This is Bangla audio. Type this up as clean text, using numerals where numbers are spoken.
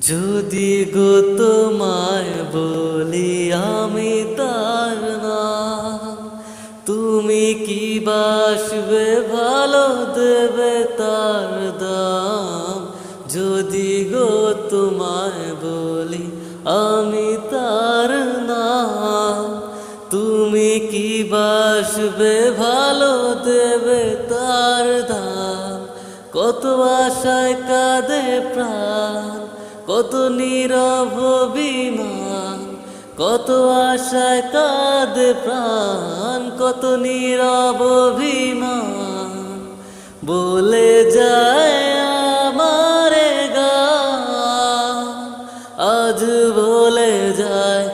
যদি গো তোমায় বলি আমি তার নাম, তুমি কি বাসবে ভালো দেবে তার দাম। যদি গো তোমায় বলি আমি তার নাম, তুমি কি বাসবে ভালো দেবে তার দাম। কত আশায় কাঁদে প্রাণ, কত নীরব অভিমান, কত আশায় কাঁদে প্রাণ, কত নীরব অভিমান। বলে যায় আমারে গান, আজ বলে যায়